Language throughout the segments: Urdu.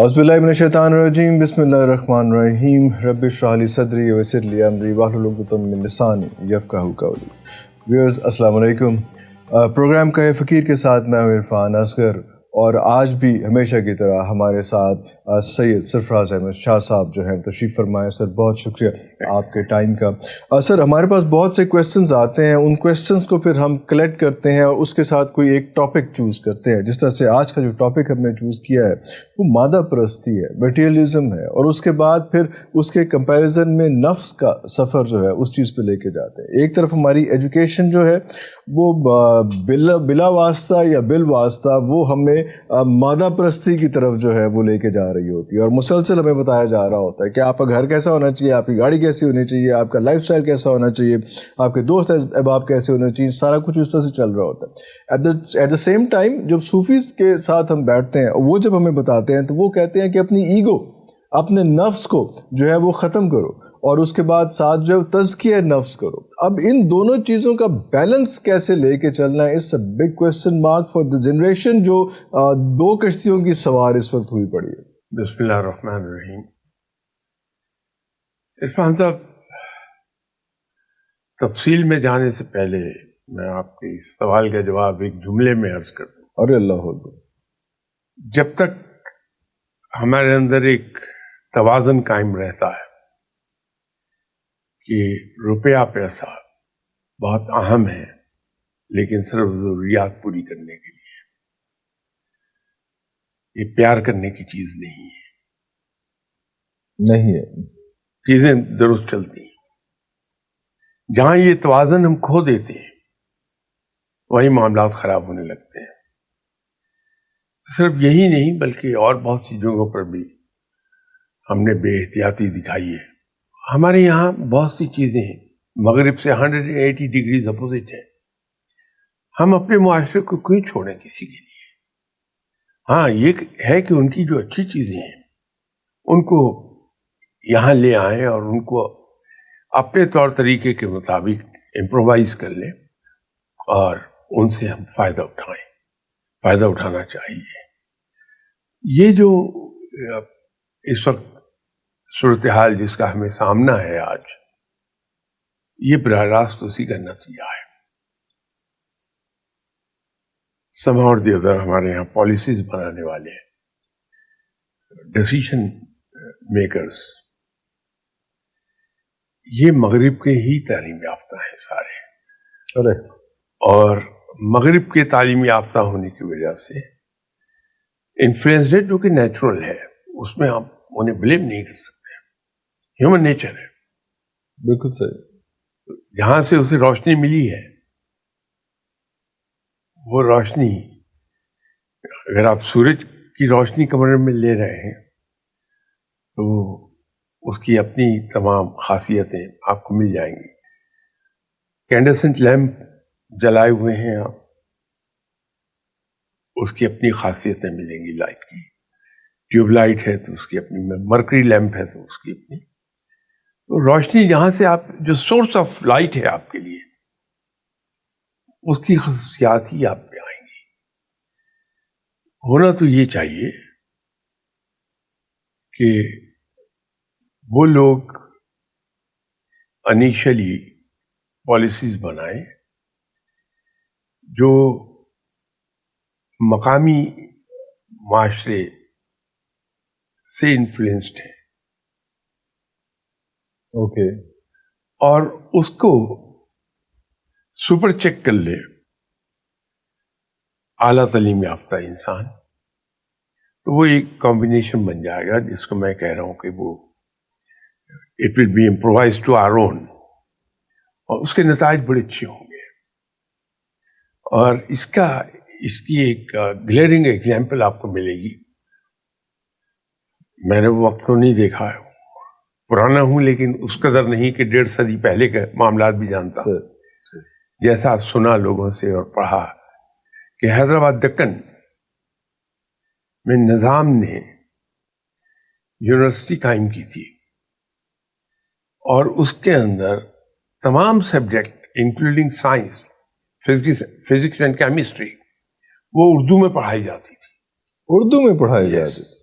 اعوذ باللہ من الشیطان الرجیم بسم اللہ الرحمن الرحیم رب اشرح لی صدری ویسر لی امری واحلل عقدۃ من لسانی یفقہوا قولی. ویورز السلام علیکم. پروگرام کا فقیر کے ساتھ میں ہوں عرفان اصغر، اور آج بھی ہمیشہ کی طرح ہمارے ساتھ سید سرفراز احمد شاہ صاحب جو ہیں تشریف فرمائے. سر بہت شکریہ آپ کے ٹائم کا. سر ہمارے پاس بہت سے کویسچنز آتے ہیں، ان کویسچنز کو پھر ہم کلیکٹ کرتے ہیں اور اس کے ساتھ کوئی ایک ٹاپک چوز کرتے ہیں. جس طرح سے آج کا جو ٹاپک ہم نے چوز کیا ہے وہ مادہ پرستی ہے، میٹیریلزم ہے، اور اس کے بعد پھر اس کے کمپیریزن میں نفس کا سفر جو ہے اس چیز پہ لے کے جاتے ہیں. ایک طرف ہماری ایجوکیشن جو ہے وہ بلا واسطہ یا بالواسطہ وہ ہمیں مادہ پرستی کی طرف جو ہے وہ لے کے جا رہی ہوتی ہے، اور مسلسل ہمیں بتایا جا رہا ہوتا ہے کہ آپ کا گھر کیسا ہونا چاہیے، آپ کی گاڑی کیسی ہونی چاہیے، آپ کا لائف سٹائل کیسا ہونا چاہیے، آپ کے دوست احباب کیسے ہونے چاہیے. سارا کچھ اس طرح سے چل رہا ہوتا ہے. ایٹ دا سیم ٹائم جب صوفیز کے ساتھ ہم بیٹھتے ہیں، وہ جب ہمیں بتاتے ہیں تو وہ کہتے ہیں کہ اپنی ایگو، اپنے نفس کو جو ہے وہ ختم کرو، اور اس کے بعد ساتھ جو ہے تزکیہ نفس کرو. اب ان دونوں چیزوں کا بیلنس کیسے لے کے چلنا ہے، اس big question mark for the generation جو دو کشتیوں کی سوار اس وقت ہوئی پڑی ہے. بسم اللہ الرحمن الرحیم. عرفان صاحب، تفصیل میں جانے سے پہلے میں آپ کے اس سوال کا جواب ایک جملے میں عرض کر دوں. ارے اللہ اکبر. جب تک ہمارے اندر ایک توازن قائم رہتا ہے کہ روپیہ پیسہ بہت اہم ہے لیکن صرف ضروریات پوری کرنے کے لیے، یہ پیار کرنے کی چیز نہیں ہے. چیزیں درست چلتی ہیں. جہاں یہ توازن ہم کھو دیتے ہیں وہی معاملات خراب ہونے لگتے ہیں. صرف یہی نہیں بلکہ اور بہت سی جگہوں پر بھی ہم نے بے احتیاطی دکھائی ہے. ہمارے یہاں بہت سی چیزیں ہیں مغرب سے 180 ڈگریز اپوزٹ ہیں. ہم اپنے معاشرے کو کیوں چھوڑیں کسی کے لیے؟ ہاں، یہ ہے کہ ان کی جو اچھی چیزیں ہیں ان کو یہاں لے آئیں اور ان کو اپنے طور طریقے کے مطابق امپرووائز کر لیں اور ان سے ہم فائدہ اٹھانا چاہیے. یہ جو اس وقت صورتحال جس کا ہمیں سامنا ہے آج، یہ براہ راست اسی کا نتیجہ ہے. somehow or the other ہمارے یہاں پالیسیز بنانے والے، ڈیسیشن میکرز، یہ مغرب کے ہی تعلیم یافتہ ہیں سارے. اور مغرب کے تعلیم یافتہ ہونے کی وجہ سے انفلوئنسڈ، جو کہ نیچرل ہے، اس میں ہم انہیں بلیم نہیں کر سکتے. ہیومن نیچر ہے. بالکل صحیح. جہاں سے اسے روشنی ملی ہے وہ روشنی، اگر آپ سورج کی روشنی کمرے میں لے رہے ہیں تو اس کی اپنی تمام خاصیتیں آپ کو مل جائیں گی. کینڈلسنٹ لیمپ جلائے ہوئے ہیں آپ، اس کی اپنی خاصیتیں ملیں گی. لائٹ کی ٹیوب لائٹ ہے تو اس کی اپنی، مرکری لیمپ ہے تو اس کی اپنی. تو روشنی جہاں سے آپ، جو سورس آف لائٹ ہے آپ کے لیے، اس کی خصوصیات ہی آپ پہ آئیں گی. ہونا تو یہ چاہیے کہ وہ لوگ انیشلی پالیسیز بنائیں جو مقامی معاشرے سے انفلوئنسڈ ہیں، اوکے، اور اس کو سپر چیک کر لے اعلیٰ تعلیم یافتہ انسان، تو وہ ایک کمبینیشن بن جائے گا جس کو میں کہہ رہا ہوں کہ وہ it will be improvise to our own, اور اس کے نتائج بڑے اچھے ہوں گے. اور اس کی ایک گلیئرنگ ایگزامپل آپ کو ملے گی. میں نے وہ وقت تو نہیں دیکھا ہے، پرانا ہوں، لیکن اس قدر نہیں کہ 1.5 صدی پہلے کے معاملات بھی جانتا ہوں. جیسا آپ سنا لوگوں سے اور پڑھا کہ حیدرآباد دکن میں نظام نے یونیورسٹی قائم کی تھی، اور اس کے اندر تمام subject including science, physics and chemistry, وہ اردو میں پڑھائی جاتی تھی. اردو میں پڑھائی جاتی تھی.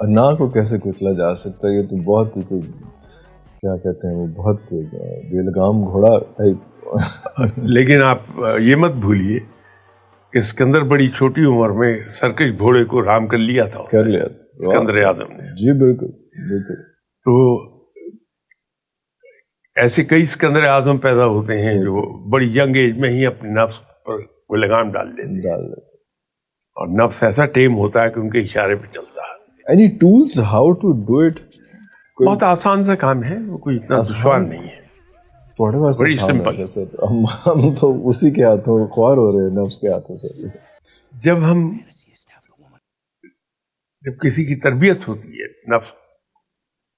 نا کو کیسے کچلا جا سکتا ہے؟ یہ تو بہت ہی کوئی کیا کہتے ہیں وہ بہت بے لگام گھوڑا ٹائپ. لیکن آپ یہ مت بھولیے کہ اسکندر بڑی چھوٹی عمر میں سرکش گھوڑے کو رام کر لیا تھا، کر لیا اسکندر اعظم نے. جی بالکل بالکل. تو ایسے کئی اسکندر اعظم پیدا ہوتے ہیں جو بڑی ینگ ایج میں ہی اپنے نفس پر وہ لگام ڈال دیتے ہیں، اور نفس ایسا ٹیم ہوتا ہے کہ ان کے اشارے پہ چلتا ہے. Any tools how to do it? بہت آسان سا کام ہے، وہ کوئی اتنا دشوار نہیں ہے، تھوڑے بس بڑی سمپل. ہم تو اسی کے ہاتھوں خوار ہو رہے ہیں، نفس کے ہاتھوں سے. جب کسی کی تربیت ہوتی ہے نفس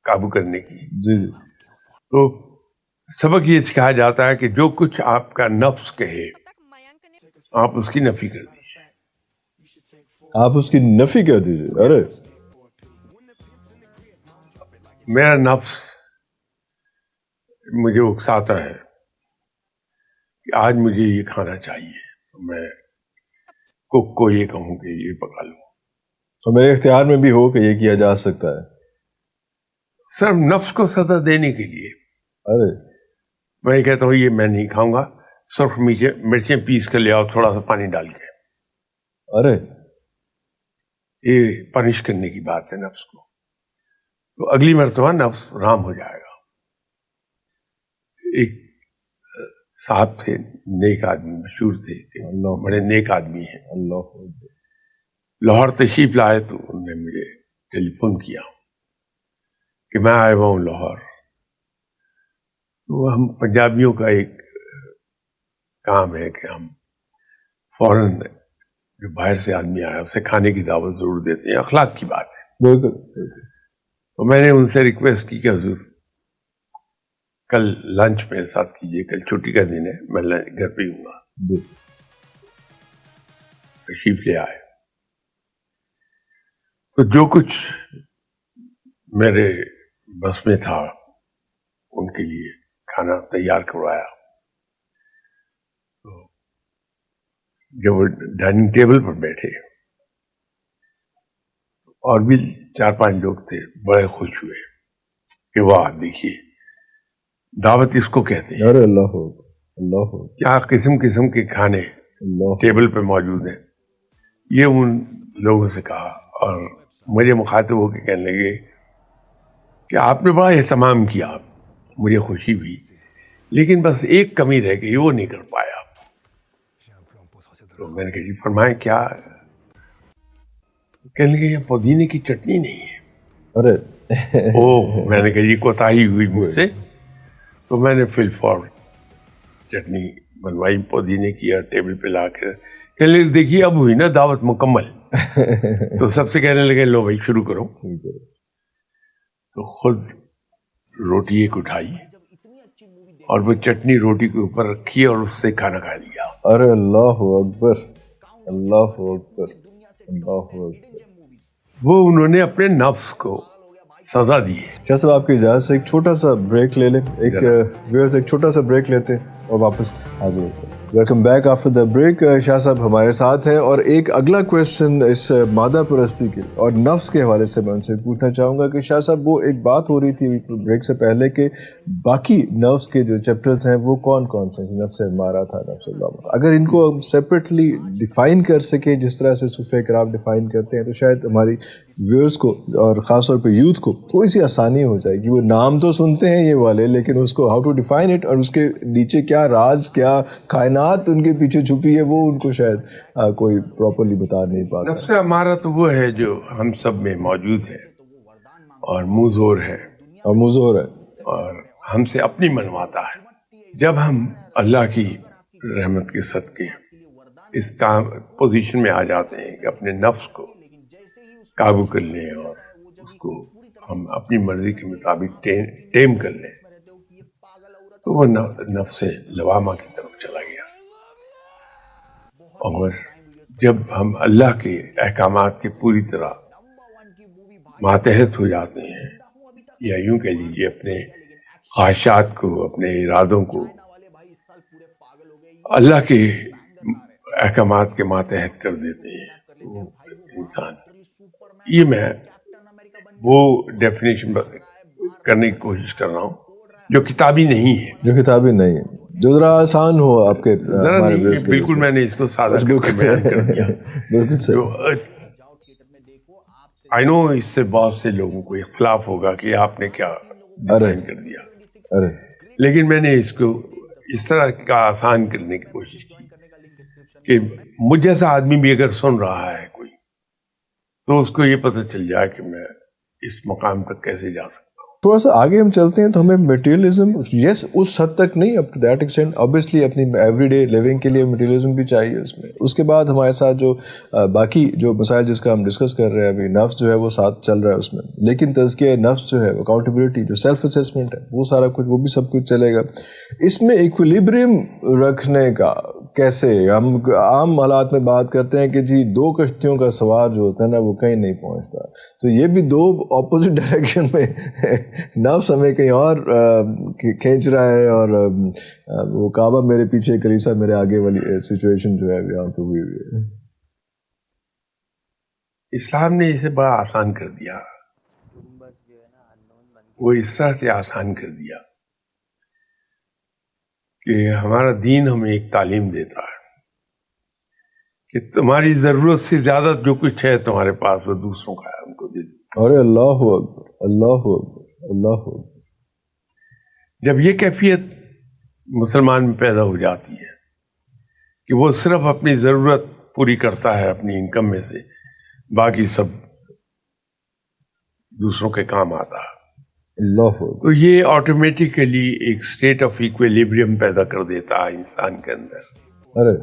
قابو کرنے کی، جی جی، تو سبق یہ سکھایا جاتا ہے کہ جو کچھ آپ کا نفس کہے آپ اس کی نفی کر دیجیے. آپ اس کی نفی کر دیجیے. ارے میرا نفس مجھے اکساتا ہے کہ آج مجھے یہ کھانا چاہیے، تو میں کوک کو یہ کہوں کہ یہ پکا لوں. تو میرے اختیار میں بھی ہو کہ یہ کیا جا سکتا ہے. صرف نفس کو سزا دینے کے لیے ارے میں یہ کہتا ہوں یہ میں نہیں کھاؤں گا، صرف مرچیں پیس کر لے آؤ تھوڑا سا پانی ڈال کے. ارے یہ پنش کرنے کی بات ہے نفس کو. تو اگلی مرتبہ نفس رام ہو جائے گا. ایک صاحب تھے، نیک آدمی، مشہور تھے، بڑے نیک آدمی ہیں. اللہ لاہور تشریف لائے تو انہوں نے مجھے ٹیلی فون کیا کہ میں آیا ہوا ہوں لاہور. تو ہم پنجابیوں کا ایک کام ہے کہ ہم فوراً جو باہر سے آدمی آیا اسے کھانے کی دعوت ضرور دیتے ہیں، اخلاق کی بات ہے. بالکل. تو میں نے ان سے ریکویسٹ کی کہ حضور کل لنچ میرے ساتھ کیجیے، کل چھٹی کا دن ہے، میں گھر پہ ہی ہوں گا. جی تشریف لے آئے. تو جو کچھ میرے بس میں تھا ان کے لیے کھانا تیار کروایا. تو جب وہ ڈائننگ ٹیبل پر بیٹھے اور بھی 4-5 لوگ تھے، بڑے خوش ہوئے کہ واہ دیکھیے دعوت اس کو کہتے ہیں. ارے اللہ ہو اللہ ہو، کیا قسم قسم کے کھانے اللہ ٹیبل پہ موجود ہیں. یہ ان لوگوں سے کہا اور مجھے مخاطب ہو کے کہنے لگے کہ آپ نے بڑا اہتمام کیا، مجھے خوشی ہوئی، لیکن بس ایک کمی رہ گئی، وہ نہیں کر پایا. تو میں نے کہا جی فرمائیں کیا؟ کہنے لگے یہ پودینے کی چٹنی نہیں ہے. ارے میں نے کہا جی کوتاہی ہوئی مجھ سے. تو میں نے فل فور چٹنی بنوائی پودینے کی اور ٹیبل پہ لا کے کہنے لگے دیکھیے اب ہوئی نا دعوت مکمل. تو سب سے کہنے لگے لو بھائی شروع کرو. تو خود روٹی ایک اٹھائی اور وہ چٹنی روٹی کے اوپر رکھی اور اس سے کھانا کھا لیا. ارے اللہ اکبر اللہ اکبر اللہ اکبر. وہ انہوں نے اپنے نفس کو سزا دی. شاہ صاحب آپ کی اجازت سے ایک چھوٹا سا بریک لے لیں، ایک چھوٹا سا بریک لیتے ہیں اور واپس حاضر ہوتے ہیں. Welcome back after the break. Shah Sahab ہمارے ساتھ ہیں اور ایک اگلا کویشچن اس مادہ پرستی کے اور نفس کے حوالے سے میں ان سے پوچھنا چاہوں گا کہ شاہ صاحب وہ ایک بات ہو رہی تھی بریک سے پہلے کہ باقی نفس کے جو چیپٹرز ہیں وہ کون کون سے، نفس مارا تھا، نفس اللہ، اگر ان کو ہم سیپریٹلی ڈیفائن کر سکیں جس طرح سے صوفیہ کرام ڈیفائن کرتے ہیں تو شاید ہماری ویورز کو اور خاص طور پہ یوتھ کو تھوڑی سی آسانی ہو جائے گی. وہ نام تو سنتے ہیں یہ والے لیکن اس کو ہاؤ ٹو ڈیفائن اٹ اور اس کے نیچے کیا راز کیا کائنات ان کے پیچھے چھپی ہے وہ ان کو شاید کوئی پراپرلی بتا نہیں پاتا. نفس ہمارا تو وہ ہے جو ہم سب میں موجود ہے اور موزور ہے اور مزور ہے اور ہم سے اپنی منواتا ہے. جب ہم اللہ کی رحمت کے صدقے اس کام پوزیشن میں آ جاتے ہیں کہ اپنے نفس کو قابو کر لیں اور اس کو ہم اپنی مرضی کے مطابق ٹیم کر لیں تو وہ نفس لوامہ کی طرف چلا گیا. اور جب ہم اللہ کے احکامات کے پوری طرح ماتحت ہو جاتے ہیں یا یوں کہہ لیجیے اپنے خواہشات کو، اپنے ارادوں کو اللہ کے احکامات کے ماتحت کر دیتے ہیں انسان. یہ میں وہ ڈیفینیشن کرنے کی کوشش کر رہا ہوں جو کتابی نہیں ہے. جو کتابی نہیں ہے، جو ذرا آسان ہو آپ کے ذرا نہیں، بالکل میں نے اس کو سادہ کر کے بیان کر دیا. بالکل صحیح. آئی نو اس سے بہت سے لوگوں کو اختلاف ہوگا کہ آپ نے کیا بیان کر دیا، ارے لیکن میں نے اس کو اس طرح کا آسان کرنے کی کوشش کی کہ مجھ جیسا آدمی بھی اگر سن رہا ہے کوئی تو اس کو یہ پتہ چل جائے کہ میں اس مقام تک کیسے جا سکتا ہوں. تھوڑا سا آگے ہم چلتے ہیں تو ہمیں میٹیریلزم یس اس حد تک نہیں، up to that extent obviously اپنی ایوری ڈے لیونگ کے لیے میٹیریلزم بھی چاہیے اس میں. اس کے بعد ہمارے ساتھ جو باقی جو مسائل جس کا ہم ڈسکس کر رہے ہیں ابھی، نفس جو ہے وہ ساتھ چل رہا ہے اس میں، لیکن تزکیہ نفس جو ہے، اکاؤنٹیبلٹی، جو سیلف اسیسمنٹ ہے، وہ سارا کچھ، وہ بھی سب کچھ چلے گا. اس میں ایکویلیبریم رکھنے کا کیسے؟ ہم عام حالات میں بات کرتے ہیں کہ جی دو کشتیوں کا سوار جو ہوتا ہے نا وہ کہیں نہیں پہنچتا، تو یہ بھی دو اپوزٹ ڈائریکشن میں نفس ہمیں کہیں اور کھینچ رہا ہے، اور وہ کعبہ میرے پیچھے، کلیسا میرے آگے والی سچویشن جو ہے یہاں پہ ہوئی ہے. اسلام نے اسے بڑا آسان کر دیا. وہ اس طرح سے آسان کر دیا کہ ہمارا دین ہمیں ایک تعلیم دیتا ہے کہ تمہاری ضرورت سے زیادہ جو کچھ ہے تمہارے پاس وہ دوسروں کا ہے، ان کو دے دو. ارے اللہ اکبر، اللہ اکبر، اللہ اکبر. جب یہ کیفیت مسلمان میں پیدا ہو جاتی ہے کہ وہ صرف اپنی ضرورت پوری کرتا ہے اپنی انکم میں سے، باقی سب دوسروں کے کام آتا ہے، اللہ اکبر. تو یہ آٹومیٹیکلی ایک اسٹیٹ آف ایکویلیبریم پیدا کر دیتا ہے انسان کے اندر. ارے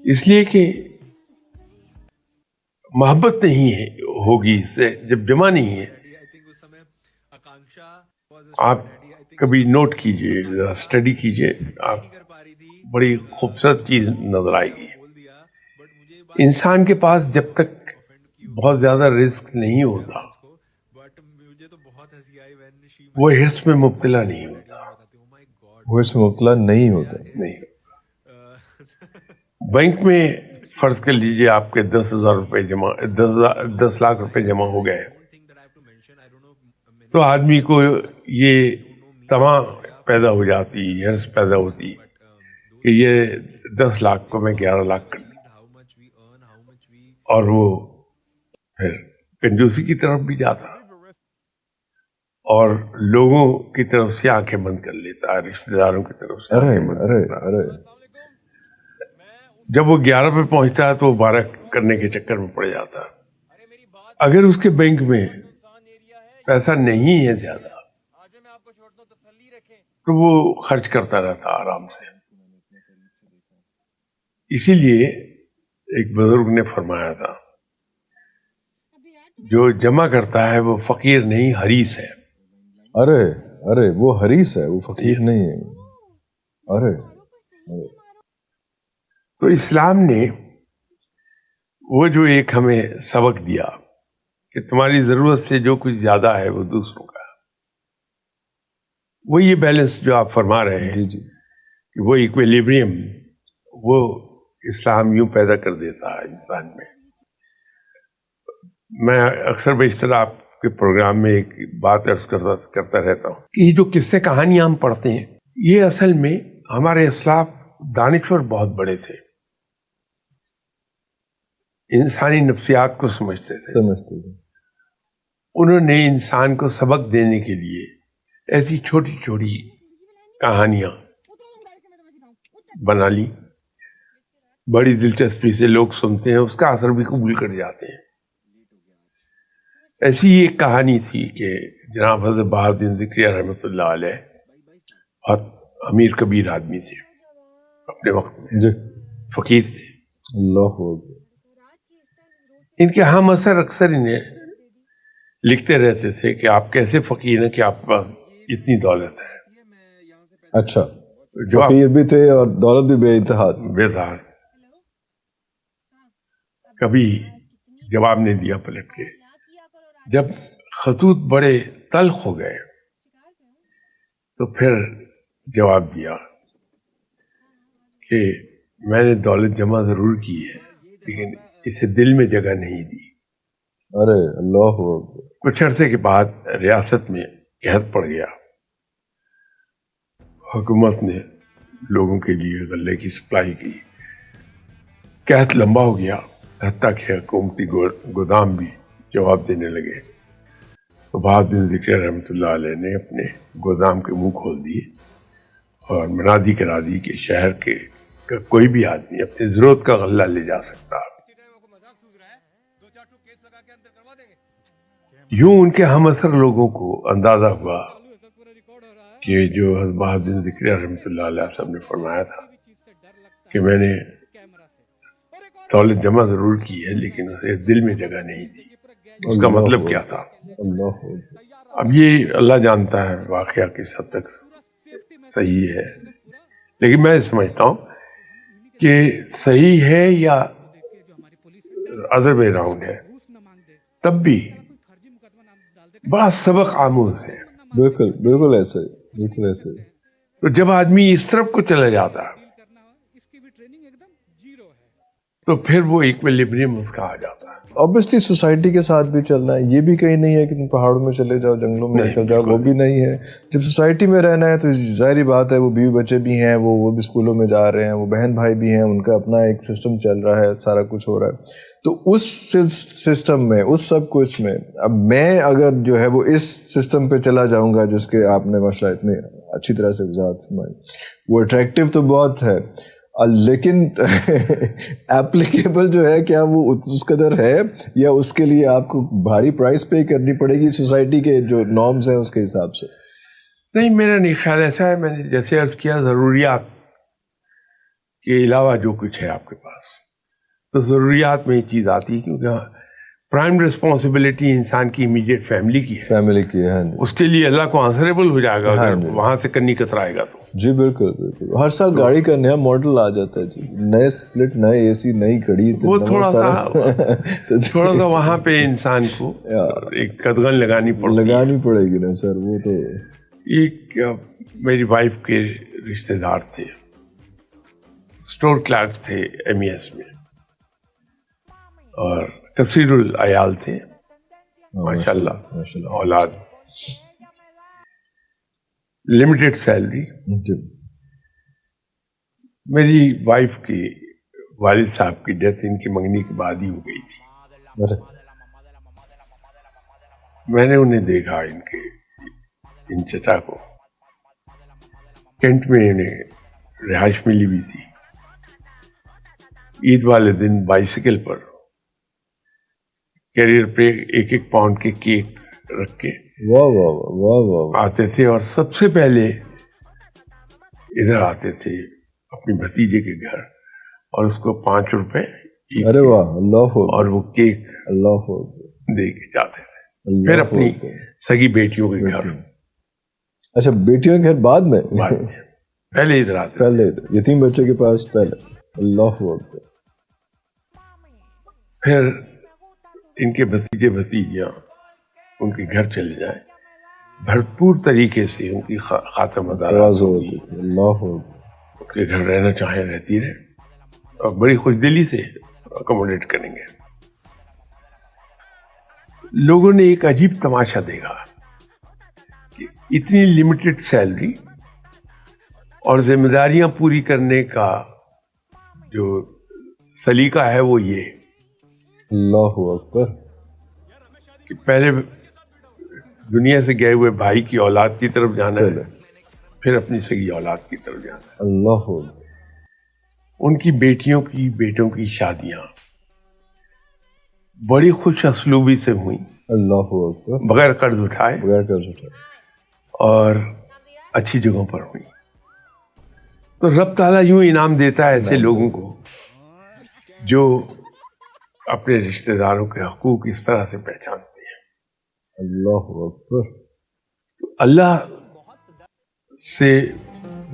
اس لیے کہ محبت نہیں ہے ہوگی اس سے جب جمع نہیں ہے. آپ کبھی نوٹ کیجئے، ذرا اسٹڈی کیجئے، آپ بڑی خوبصورت چیز نظر آئے گی. انسان کے پاس جب تک بہت زیادہ رزق نہیں ہوتا وہ حرص میں مبتلا نہیں ہوتا. وہ اس میں مبتلا نہیں ہوتا. نہیں، بینک میں فرض کر لیجئے آپ کے 10,000 روپے جمع، 10 لاکھ روپے جمع ہو گئے، تو آدمی کو یہ تما پیدا ہو جاتی، حرص پیدا ہوتی کہ یہ 10 لاکھ کو میں 11 لاکھ کر دوں، اور وہ پھر کنجوسی کی طرف بھی جاتا اور لوگوں کی طرف سے آنکھیں بند کر لیتا ہے، رشتہ داروں کی طرف سے آنکھیں بند کرتا ہے. جب وہ 11 پہ پہنچتا ہے تو وہ 12 کرنے کے چکر میں پڑ جاتا ہے. اگر اس کے بینک میں پیسہ نہیں ہے زیادہ تو وہ خرچ کرتا رہتا آرام سے. اسی لیے ایک بزرگ نے فرمایا تھا جو جمع کرتا ہے وہ فقیر نہیں حریص ہے. ارے ارے وہ حریص ہے، وہ فقیر نہیں ہے. ارے تو اسلام نے وہ جو ایک ہمیں سبق دیا کہ تمہاری ضرورت سے جو کچھ زیادہ ہے وہ دوسروں کا ہے، وہ یہ بیلنس جو آپ فرما رہے ہیں، جی جی، کہ وہ ایکویلیبریم وہ اسلام یوں پیدا کر دیتا ہے انسان میں. میں اکثر بیشتر آپ کے پروگرام میں ایک بات عرض کرتا رہتا ہوں کہ یہ جو قصے کہانیاں ہم پڑھتے ہیں یہ اصل میں ہمارے اسلاف دانشور بہت بڑے تھے، انسانی نفسیات کو سمجھتے تھے. انہوں نے انسان کو سبق دینے کے لیے ایسی چھوٹی چھوٹی کہانیاں بنا لی، بڑی دلچسپی سے لوگ سنتے ہیں، اس کا اثر بھی قبول کر جاتے ہیں. ایسی ہی ایک کہانی تھی کہ جناب حضرت بہاؤالدین ذکریہ رحمۃ اللہ علیہ بہت امیر کبیر آدمی تھے اپنے وقت میں، جی فقیر تھے. اللہ اکبر. ان کے ہم اثر اکثر انہیں لکھتے رہتے تھے کہ آپ کیسے فقیر ہیں کہ آپ کے پاس اتنی دولت ہے. اچھا، جو فقیر بھی تھے اور دولت بھی بے انتہا. بے دار. کبھی جواب نہیں دیا پلٹ کے. جب خطوط بڑے تلخ ہو گئے تو پھر جواب دیا کہ میں نے دولت جمع ضرور کی ہے لیکن اسے دل میں جگہ نہیں دی. ارے اللہ اکبر. کچھ عرصے کے بعد ریاست میں قحط پڑ گیا. حکومت نے لوگوں کے لیے غلے کی سپلائی کی. قحط لمبا ہو گیا، حتیٰ کہ حکومتی گودام بھی جواب دینے لگے. تو بہادر ذکر رحمۃ اللہ علیہ نے اپنے گودام کے منہ کھول دیے اور منادی کرا دی کہ شہر کے کوئی بھی آدمی اپنی ضرورت کا غلہ لے جا سکتا. یوں ان کے ہم اثر لوگوں کو اندازہ ہوا کہ جو حضرت بہادر ذکر رحمۃ اللہ علیہ صاحب نے فرمایا تھا کہ میں نے دولت جمع ضرور کی ہے لیکن اسے دل میں جگہ نہیں دی، اس کا مطلب کیا تھا؟ اب یہ اللہ جانتا ہے واقعہ کس حد تک صحیح ہے، لیکن میں سمجھتا ہوں کہ صحیح ہے یا ادر وے راؤنڈ ہے، تب بھی بڑا سبق آموز ہے. بالکل بالکل ایسے بالکل ایسے. تو جب آدمی اس طرف کو چلا جاتا ہے تو پھر وہ ایکویلیبریم اس کا آ جاتا ہے. obviously سوسائٹی کے ساتھ بھی چلنا ہے. یہ بھی کہیں نہیں ہے کہ تم پہاڑوں میں چلے جاؤ، جنگلوں میں نکل جاؤ، وہ بھی نہیں ہے. جب سوسائٹی میں رہنا ہے تو ظاہری بات ہے وہ بیوی بچے بھی ہیں، وہ بھی اسکولوں میں جا رہے ہیں، وہ بہن بھائی بھی ہیں، ان کا اپنا ایک سسٹم چل رہا ہے، سارا کچھ ہو رہا ہے. تو اس سسٹم میں، اس سب کچھ میں اب میں اگر جو ہے وہ اس سسٹم پہ چلا جاؤں گا جس کے آپ نے مسئلہ اتنے اچھی طرح سے وضاحت فرمائی، وہ اٹریکٹیو تو بہت ہے لیکن ایپلیکیبل جو ہے کیا وہ اس قدر ہے، یا اس کے لیے آپ کو بھاری پرائز پے کرنی پڑے گی سوسائٹی کے جو نارمز ہیں اس کے حساب سے؟ نہیں، میرا نہیں خیال ایسا ہے. میں نے جیسے عرض کیا ضروریات کے علاوہ جو کچھ ہے آپ کے پاس، تو ضروریات میں یہ چیز آتی ہے کیونکہ پرائم رسپانسبلٹی انسان کی امیڈیٹ فیملی کی ہے. فیملی کی ہے. اس کے لیے اللہ کو آنسریبل ہو جائے گا اگر وہاں سے کنی کترائے گا تو. جی بالکل بالکل. ہر سال گاڑی کا نیا ماڈل آ جاتا ہے جی، نئے اسپلٹ، نئے اے سی، نئی گھڑی. وہ تھوڑا سا وہاں پہ انسان کو ایک قدغن لگانی پڑے گی نا سر. وہ تو ایک میری وائف کے رشتے دار تھے، اسٹور کلرک تھے ایم ای ایس میں، اور کثیر العیال تھے ماشاءاللہ، اولاد، لمیٹڈ سیلری. میری وائف کے والد صاحب کی ڈیتھ ان کی منگنی کے بعد ہی ہو گئی تھی. میں نے انہیں دیکھا، ان چچا کو کینٹ میں انہیں رہائش ملی بھی تھی. عید والے دن بائیسیکل پر کیریئر پہ 1-1 پاؤنڈ کے کیک رکھ کے آتے تھے، اور سب سے پہلے ادھر آتے تھے اپنی بھتیجے کے گھر اور اس کو 5 روپے اور وہ کیک دے کے جاتے تھے. پھر اپنی سگی بیٹیوں کے گھر. اچھا، بیٹیوں کے گھر بعد میں؟ پہلے ادھر آتے، پہلے یتیم بچے کے پاس پہلے. اللہ اکبر. پھر ان کے بھتیجے بھتیجیاں ان کے گھر چلے جائیں، بھرپور طریقے سے ان کی خاطر مدارات ہوتی تھی. اللہ ان کے گھر رہنا چاہیں رہتی رہے، اور بڑی خوش دلی سے اکوموڈیٹ کریں گے. لوگوں نے ایک عجیب تماشا دیکھا کہ اتنی لمیٹڈ سیلری اور ذمہ داریاں پوری کرنے کا جو سلیقہ ہے وہ یہ. اللہ اکبر. کہ پہلے دنیا سے گئے ہوئے بھائی کی اولاد کی طرف جانا ہے، پھر اپنی سگی اولاد کی طرف جانا ہے. اللہ اکبر. ان کی بیٹیوں کی بیٹوں کی شادیاں بڑی خوش اسلوبی سے ہوئیں. اللہ اکبر. بغیر قرض اٹھائے اور اچھی جگہوں پر ہوئی. تو رب تعالیٰ یوں انعام دیتا ہے ایسے لوگوں کو جو اپنے رشتہ داروں کے حقوق اس طرح سے پہچانتے ہیں. اللہ اکبر. اللہ سے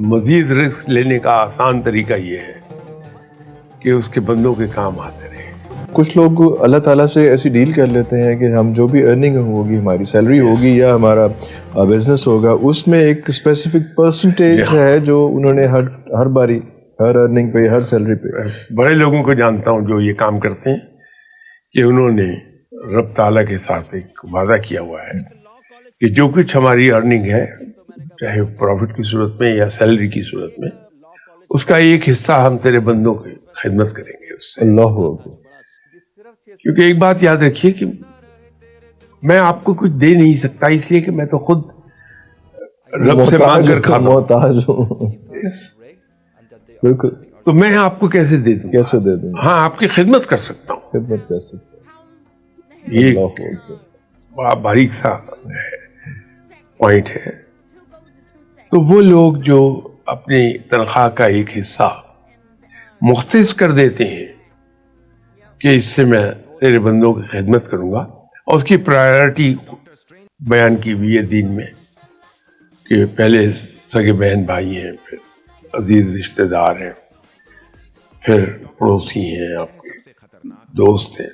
مزید رزق لینے کا آسان طریقہ یہ ہے کہ اس کے بندوں کے کام آتے رہے. کچھ لوگ اللہ تعالیٰ سے ایسی ڈیل کر لیتے ہیں کہ ہم جو بھی ارننگ ہوگی، ہماری سیلری ہوگی یا ہمارا بزنس ہوگا، اس میں ایک اسپیسیفک پرسنٹیج ہے جو انہوں نے ہر باری، ہر ارننگ پہ، ہر سیلری پہ. بڑے لوگوں کو جانتا ہوں جو یہ کام کرتے ہیں کہ انہوں نے رب تعالیٰ کے ساتھ ایک وعدہ کیا ہوا ہے کہ جو کچھ ہماری ارننگ ہے، چاہے پروفٹ کی صورت میں یا سیلری کی صورت میں، اس کا ایک حصہ ہم تیرے بندوں کی خدمت کریں گے اس سے. اللہ اکبر. کیونکہ ایک بات یاد رکھیے کہ میں آپ کو کچھ دے نہیں سکتا، اس لیے کہ میں تو خود رب سے مانگ کر کھاتا ہوں. محتاج ہوں. بالکل. تو میں آپ کو کیسے دے دوں؟ کیسے دے دوں؟ ہاں، آپ کی خدمت کر سکتا ہوں. خدمت کر سکتا ہوں. یہ اللہ اکبر. بڑا باریک سا پوائنٹ ہے. تو وہ لوگ جو اپنی تنخواہ کا ایک حصہ مختص کر دیتے ہیں کہ اس سے میں تیرے بندوں کی خدمت کروں گا، اور اس کی پرائرٹی بیان کی ہوئی ہے دین میں کہ پہلے سگے بہن بھائی ہیں، پھر عزیز رشتہ دار ہیں، پھر پڑوسی ہیں، آپ کے دوست ہیں.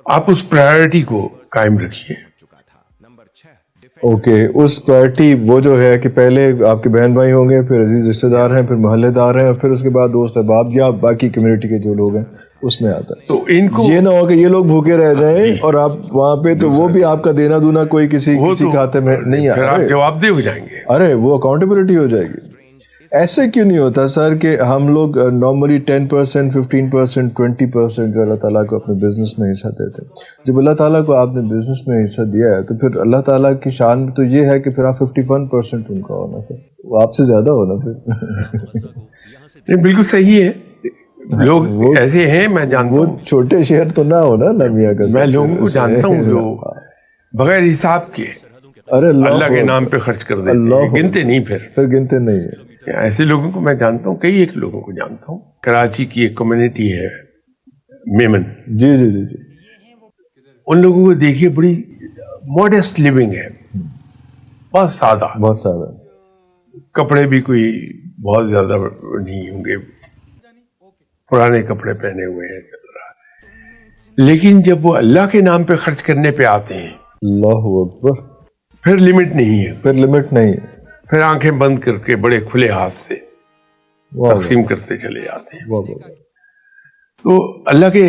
آپ اس پرائرٹی کو قائم رکھیے. اوکے. اس پرائرٹی وہ جو ہے کہ پہلے آپ کے بہن بھائی ہوں گے، پھر عزیز رشتہ دار ہیں، پھر محلے دار ہیں، اور پھر اس کے بعد دوست احباب یا باقی کمیونٹی کے جو لوگ ہیں اس میں آتا ہے. تو ان کو یہ نہ ہو کہ یہ لوگ بھوکے رہ جائیں اور آپ وہاں پہ، تو وہ بھی آپ کا دینا دونا کوئی کسی کھاتے میں نہیں پھر آ آپ جواب دہ ہو جائیں گے. ارے وہ اکاؤنٹیبلٹی ہو جائے گی. ایسے کیوں نہیں ہوتا سر کہ ہم لوگ نارملی 10%، 15%، 20% جو اللہ تعالیٰ کو اپنے بزنس میں حصہ دیتے ہیں؟ جب اللہ تعالیٰ کو آپ نے بزنس میں حصہ دیا ہے تو پھر اللہ تعالیٰ کی شان تو یہ ہے کہ پھر آپ 51% ان کا ہونا سر، وہ آپ سے زیادہ ہونا پھر. نہیں، بالکل صحیح ہے. لوگ ایسے ہیں، میں جانتا ہوں. چھوٹے شہر تو نہ ہونا نا میاں کا. میں لوگوں کو جانتا ہوں جو بغیر حساب کے ارے اللہ کے نام پہ خرچ کر دیتے ہیں، گنتے نہیں. پھر گنتے نہیں ہیں. ایسے لوگوں کو میں جانتا ہوں، کئی ایک لوگوں کو جانتا ہوں. کراچی کی ایک کمیونٹی ہے میمن، جی جی جی جی. ان لوگوں کو دیکھیے، بڑی موڈسٹ لیونگ ہے، بہت سادہ. بہت سادہ. کپڑے بھی کوئی بہت زیادہ نہیں ہوں گے، پرانے کپڑے پہنے ہوئے ہیں، لیکن جب وہ اللہ کے نام پہ خرچ کرنے پہ آتے ہیں، اللہ اکبر، پھر لمٹ نہیں ہے. پھر لمٹ نہیں ہے. پھر آنکھیں بند کر کے بڑے کھلے ہاتھ سے تقسیم کرتے چلے جاتے ہیں. تو اللہ کے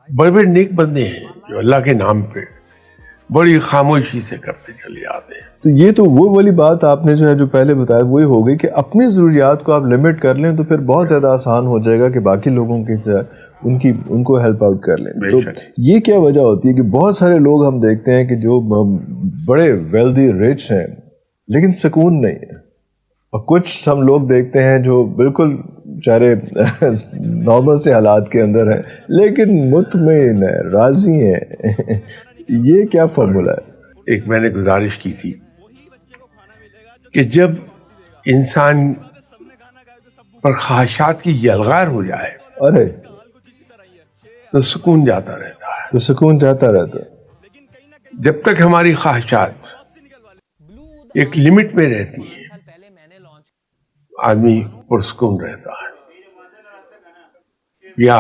بڑے بڑے نیک بندے ہیں جو اللہ کے نام پہ بڑی خاموشی سے کرتے چلے جاتے ہیں. تو یہ تو وہ والی بات آپ نے جو ہے جو پہلے بتایا وہی ہو گئی کہ اپنی ضروریات کو آپ لمٹ کر لیں تو پھر بہت زیادہ آسان ہو جائے گا کہ باقی لوگوں کی ان کو ہیلپ آؤٹ کر لیں. تو یہ کیا وجہ ہوتی ہے کہ بہت سارے لوگ ہم دیکھتے ہیں کہ جو بڑے ویلدی رچ ہیں لیکن سکون نہیں ہے، اور کچھ ہم لوگ دیکھتے ہیں جو بالکل بیچارے نارمل سے حالات کے اندر ہیں لیکن مطمئن ہیں، راضی ہیں. یہ کیا فارمولا ہے؟ ایک میں نے گزارش کی تھی کہ جب انسان پر خواہشات کی یلغار ہو جائے ارے تو سکون جاتا رہتا ہے. تو سکون جاتا رہتا ہے. جب تک ہماری خواہشات ایک لمٹ میں رہتی ہیں آدمی پرسکون رہتا ہے. یا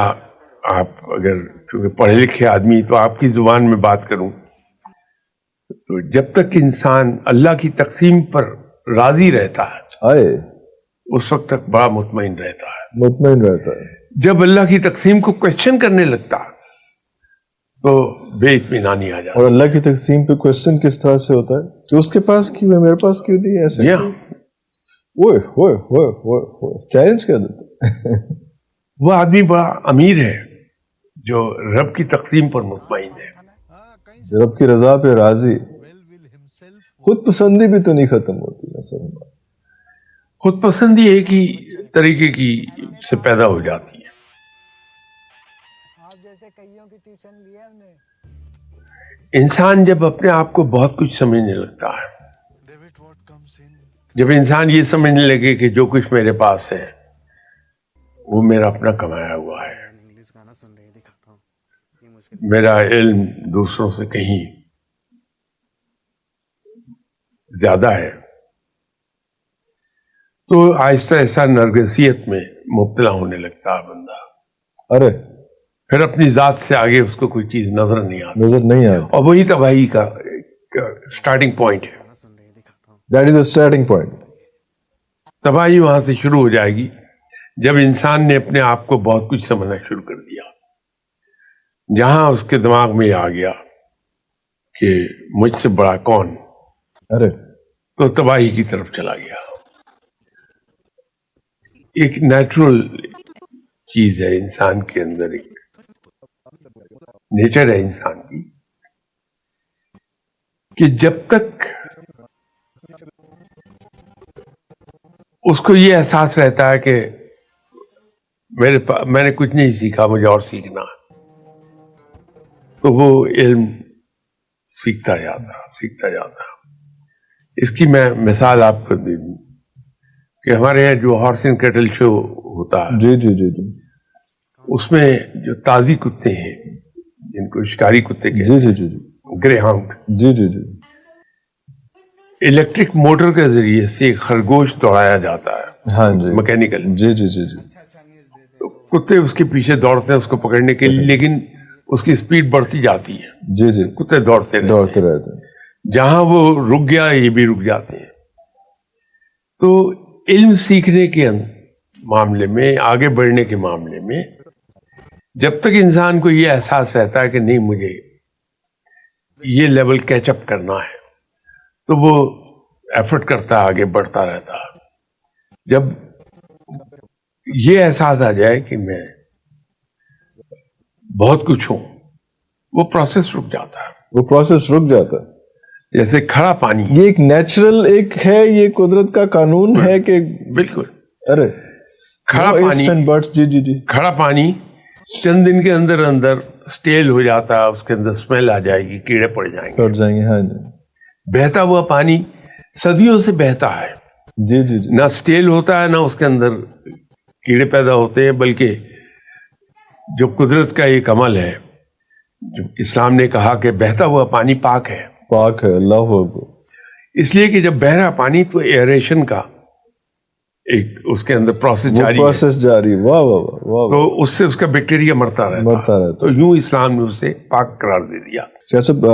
آپ اگر چونکہ پڑھے لکھے آدمی تو آپ کی زبان میں بات کروں تو جب تک انسان اللہ کی تقسیم پر راضی رہتا ہے اس وقت تک بڑا مطمئن رہتا ہے. مطمئن رہتا ہے. جب اللہ کی تقسیم کو کوشچن کرنے لگتا تو بے اطمینانی آ جاتی. اور اللہ کی تقسیم پہ کوشچن کس طرح سے ہوتا ہے کہ اس کے پاس کیوں ہے، میرے پاس کیوں نہیں ہے؟ ایسے چیلنج کر دیتا. وہ آدمی بڑا امیر ہے جو رب کی تقسیم پر مطمئن ہے، رب کی رضا پہ راضی. خود پسندی بھی تو نہیں ختم ہوتی نا سر. خود پسندی ایک ہی طریقے کی سے پیدا ہو جاتی ہے. انسان جب اپنے آپ کو بہت کچھ سمجھنے لگتا ہے، جب انسان یہ سمجھنے لگے کہ جو کچھ میرے پاس ہے وہ میرا اپنا کمایا ہوا ہے، میرا علم دوسروں سے کہیں زیادہ ہے، تو آہستہ آہستہ نرگسیت میں مبتلا ہونے لگتا ہے بندہ. ارے پھر اپنی ذات سے آگے اس کو کوئی چیز نظر نہیں آتی. اور وہی تباہی کا سٹارٹنگ پوائنٹ ہے. That is a starting point. تباہی وہاں سے شروع ہو جائے گی جب انسان نے اپنے آپ کو بہت کچھ سمجھنا شروع کر دیا. جہاں اس کے دماغ میں آ گیا کہ مجھ سے بڑا کون، ارے تو تباہی کی طرف چلا گیا. ایک نیچرل چیز ہے انسان کے اندر، ایک نیچر ہے انسان کی کہ جب تک اس کو یہ احساس رہتا ہے کہ میں نے کچھ نہیں سیکھا، مجھے اور سیکھنا، تو وہ علم سیکھتا جاتا. اس کی میں مثال آپ کو دے دوں کہ ہمارے یہاں جو ہارس اینڈ کیٹل شو ہوتا ہے، جی جی جی جی اس میں جو تازی کتے ہیں جن کو شکاری کتے کے جی جی جی جی گرے ہاؤنڈ، جی جی جی الیکٹرک موٹر کے ذریعے سے ایک خرگوش دوڑایا جاتا ہے، ہاں جی مکینیکل. جی جی جی جی کتے اس کے پیچھے دوڑتے ہیں اس کو پکڑنے کے لیے، لیکن اس کی سپیڈ بڑھتی جاتی ہے، جی جی کتے دوڑتے رہتے ہیں. جہاں وہ رک گیا یہ بھی رک جاتے ہیں. تو علم سیکھنے کے معاملے میں، آگے بڑھنے کے معاملے میں، جب تک انسان کو یہ احساس رہتا ہے کہ نہیں مجھے یہ لیول کیچ اپ کرنا ہے، تو وہ ایفرٹ کرتا ہے، آگے بڑھتا رہتا ہے. جب یہ احساس آ جائے کہ میں بہت کچھ ہوں، وہ پروسیس رک جاتا ہے. جیسے کھڑا پانی، یہ ایک نیچرل ایک ہے، یہ قدرت کا قانون ہے کہ بالکل. ارے کھڑا پانی، جی جی جی کھڑا پانی چند دن کے اندر سٹیل ہو جاتا ہے، اس کے اندر اسمیل آ جائے گی، کیڑے پڑ جائیں گے. ہاں جی. بہتا ہوا پانی صدیوں سے بہتا ہے، جی جی جی نہ سٹیل ہوتا ہے، نہ اس کے اندر کیڑے پیدا ہوتے ہیں، بلکہ جو قدرت کا ایک عمل ہے، جو اسلام نے کہا کہ بہتا ہوا پانی پاک ہے. اللہ اکبر. اس لیے کہ جب بہ رہا پانی تو ایریشن کا ایک اس کے اندر پروسیس جاری. واہ واہ واہ. تو اس سے اس کا بیکٹیریا مرتا رہتا. تو یوں اسلام نے اسے پاک قرار دے دیا. شاہ صاحب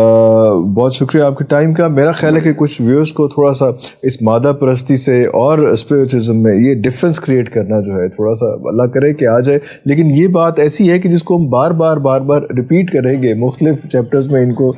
بہت شکریہ آپ کے ٹائم کا. میرا خیال ہے کہ کچھ ویورز کو تھوڑا سا اس مادہ پرستی سے اور اسپریچوزم میں یہ ڈفرینس کریٹ کرنا جو ہے تھوڑا سا اللہ کرے کہ آ جائے. لیکن یہ بات ایسی ہے کہ جس کو ہم بار بار ریپیٹ کریں گے مختلف چیپٹرز میں، ان کو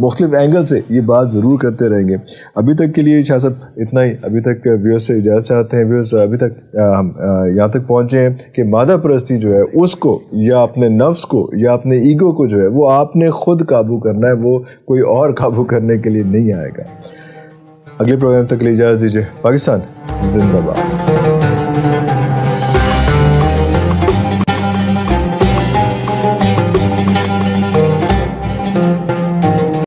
مختلف اینگل سے یہ بات ضرور کرتے رہیں گے. ابھی تک کے لیے شاہ صاحب اتنا ہی. ابھی تک ویورز سے اجازت چاہتے ہیں. ویورز ابھی تک ہم یہاں تک پہنچے ہیں کہ مادہ پرستی جو ہے اس کو یا اپنے نفس کو یا اپنے ایگو کو جو ہے وہ آپ نے خود قابو کرنا ہے، وہ کوئی اور قابو کرنے کے لیے نہیں آئے گا. اگلے پروگرام تک کے لیے اجازت دیجیے. پاکستان زندہ باد.